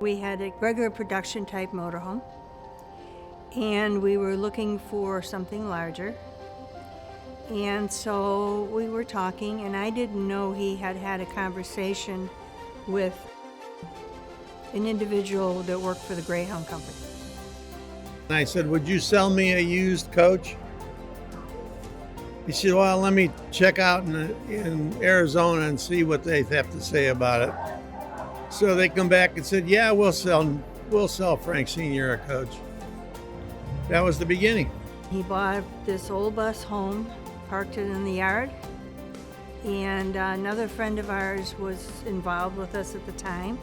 We had a regular production type motorhome, and we were looking for something larger. And so we were talking, and I didn't know he had had a conversation with an individual that worked for the Greyhound Company. I said, would you sell me a used coach? He said, well, let me check out in Arizona and see what they have to say about it. So they come back and said, yeah, we'll sell Frank Sr. a coach. That was the beginning. He bought this old bus home, parked it in the yard, and another friend of ours was involved with us at the time,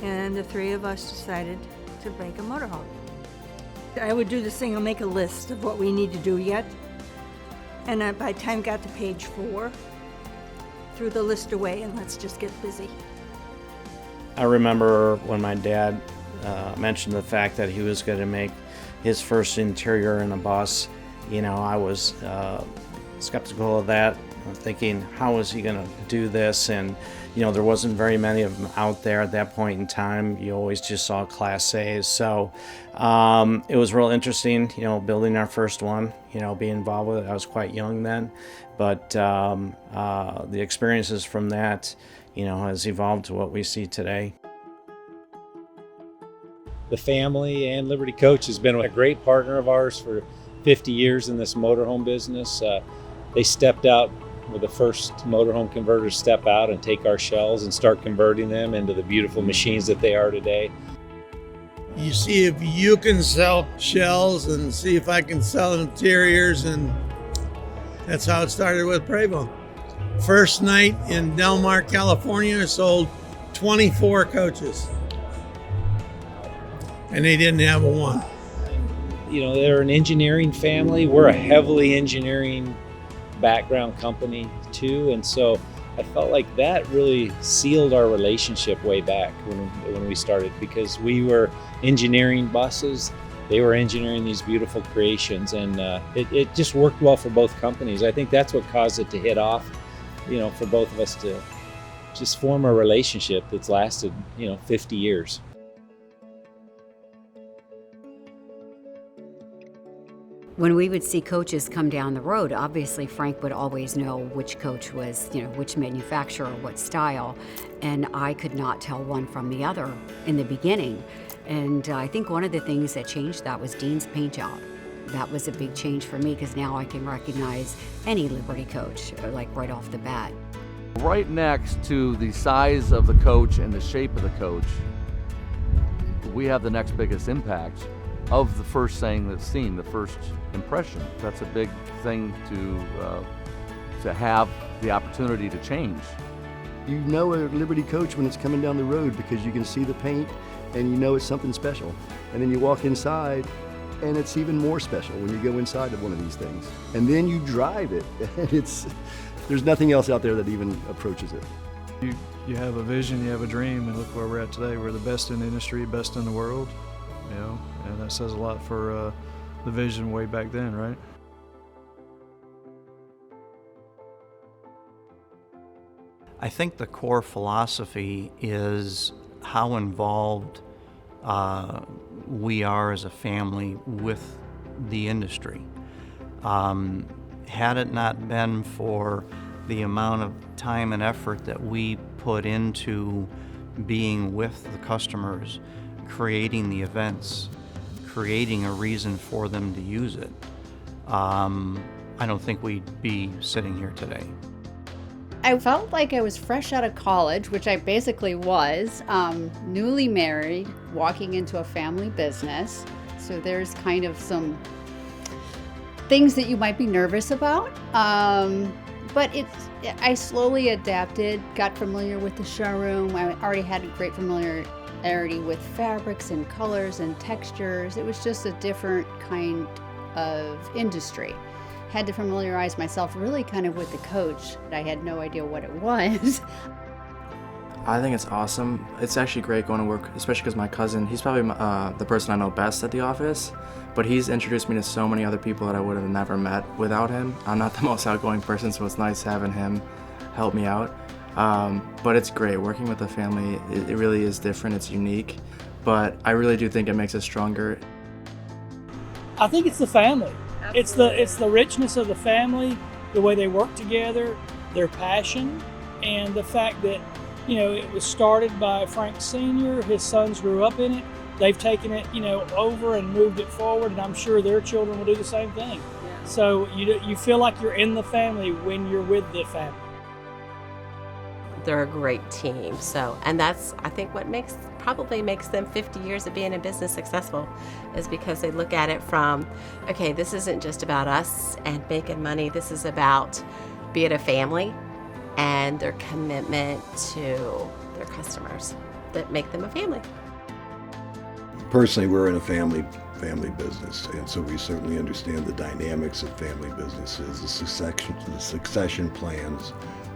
and the three of us decided to make a motorhome. I would do this thing, I'll make a list of what we need to do yet, and by the time I got to page 4, threw the list away and let's just get busy. I remember when my dad mentioned the fact that he was going to make his first interior in a bus. You know, I was skeptical of that, thinking, how is he going to do this? And, you know, there wasn't very many of them out there at that point in time. You always just saw Class A's. So it was real interesting, you know, building our first one, you know, being involved with it. I was quite young then. But the experiences from that, you know, has evolved to what we see today. The family and Liberty Coach has been a great partner of ours for 50 years in this motorhome business. They stepped out with the first motorhome converters step out and take our shells and start converting them into the beautiful machines that they are today. You see if you can sell shells and see if I can sell interiors, and that's how it started with Prevost. First night in Del Mar, California, sold 24 coaches. And they didn't have a one. You know, they're an engineering family. We're a heavily engineering background company too, and so I felt like that really sealed our relationship way back when we started, because we were engineering buses, they were engineering these beautiful creations, and it just worked well for both companies. I think that's what caused it to hit off, you know, for both of us to just form a relationship that's lasted, you know, 50 years. When we would see coaches come down the road, obviously Frank would always know which coach was, you know, which manufacturer, what style, and I could not tell one from the other in the beginning. And I think one of the things that changed that was Dean's paint job. That was a big change for me, because now I can recognize any Liberty coach, like right off the bat. Right next to the size of the coach and the shape of the coach, we have the next biggest impact of the first thing that's seen, the first impression. That's a big thing to have the opportunity to change. You know a Liberty coach when it's coming down the road, because you can see the paint and you know it's something special. And then you walk inside and it's even more special when you go inside of one of these things. And then you drive it, and there's nothing else out there that even approaches it. You have a vision, you have a dream, and look where we're at today. We're the best in the industry, best in the world, you know, and that says a lot for the vision way back then, right? I think the core philosophy is how involved we are as a family with the industry. Had it not been for the amount of time and effort that we put into being with the customers, creating the events, creating a reason for them to use it, I don't think we'd be sitting here today. I felt like I was fresh out of college, which I basically was, newly married, walking into a family business. So there's kind of some things that you might be nervous about. But I slowly adapted, got familiar with the showroom. I already had a great familiarity with fabrics and colors and textures. It was just a different kind of industry. Had to familiarize myself really kind of with the coach. I had no idea what it was. I think it's awesome. It's actually great going to work, especially because my cousin, he's probably the person I know best at the office, but he's introduced me to so many other people that I would have never met without him. I'm not the most outgoing person, so it's nice having him help me out. But it's great. Working with a family, it really is different. It's unique. but I really do think it makes us stronger. I think it's the family. It's the richness of the family, the way they work together, their passion, and the fact that, you know, it was started by Frank Sr., his sons grew up in it, they've taken it, you know, over and moved it forward, and I'm sure their children will do the same thing. Yeah. So you feel like you're in the family when you're with the family. They're a great team. So, and that's, I think, what probably makes them 50 years of being in business successful, is because they look at it from, okay, this isn't just about us and making money. This is about being a family and their commitment to their customers that make them a family. Personally, we're in a family business, and so we certainly understand the dynamics of family businesses, the succession plans,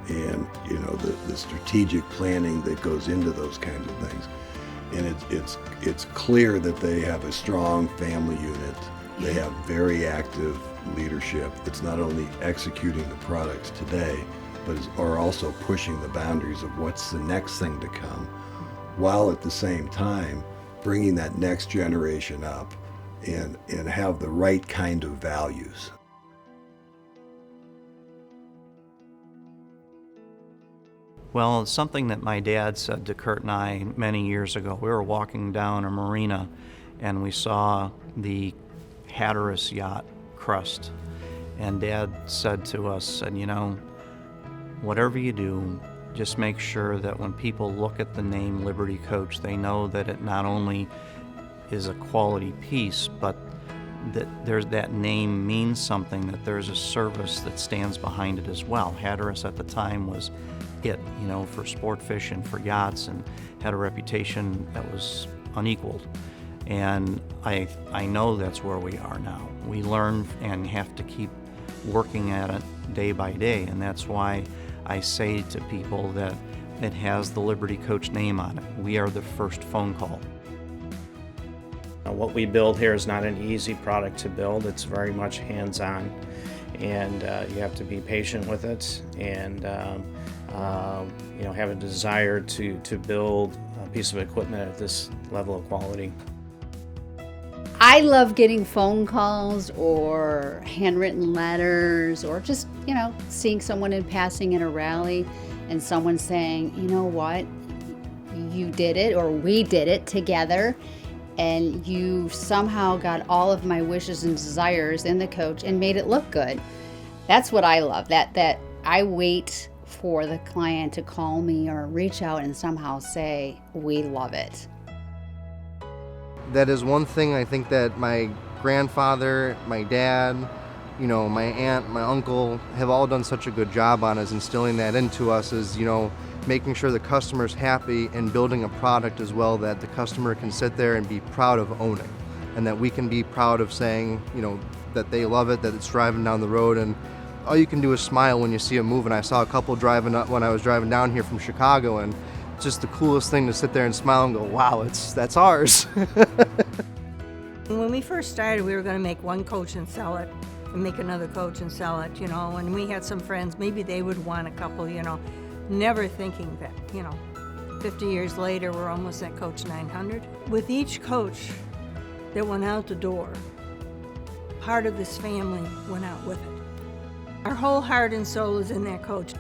and you know the strategic planning that goes into those kinds of things. And it's clear that they have a strong family unit. They have very active leadership that's not only executing the products today, but are also pushing the boundaries of what's the next thing to come, while at the same time bringing that next generation up and have the right kind of values. Well, it's something that my dad said to Kurt and I many years ago. We were walking down a marina and we saw the Hatteras yacht crest. And Dad said to us, you know, whatever you do, just make sure that when people look at the name Liberty Coach, they know that it not only is a quality piece, but that that name means something, that there's a service that stands behind it as well. Hatteras at the time was it, you know, for sport fishing, for yachts, and had a reputation that was unequaled. And I know that's where we are now. We learn and have to keep working at it day by day, and that's why I say to people that it has the Liberty Coach name on it. We are the first phone call. What we build here is not an easy product to build. It's very much hands-on, and you have to be patient with it, and you know, have a desire to build a piece of equipment at this level of quality. I love getting phone calls or handwritten letters, or just, you know, seeing someone in passing in a rally and someone saying, you know what, you did it, or we did it together, and you somehow got all of my wishes and desires in the coach and made it look good. That's what I love, that I wait for the client to call me or reach out and somehow say, we love it. That is one thing I think that my grandfather, my dad, you know, my aunt, my uncle have all done such a good job on, is instilling that into us, is, you know, making sure the customer's happy and building a product as well that the customer can sit there and be proud of owning, and that we can be proud of saying, you know, that they love it, that it's driving down the road, and all you can do is smile when you see it moving. I saw a couple driving up when I was driving down here from Chicago, and just the coolest thing to sit there and smile and go, wow, that's ours. When we first started, we were going to make one coach and sell it, and make another coach and sell it, you know, and we had some friends, maybe they would want a couple, you know, never thinking that, you know, 50 years later, we're almost at Coach 900. With each coach that went out the door, part of this family went out with it. Our whole heart and soul is in that coach.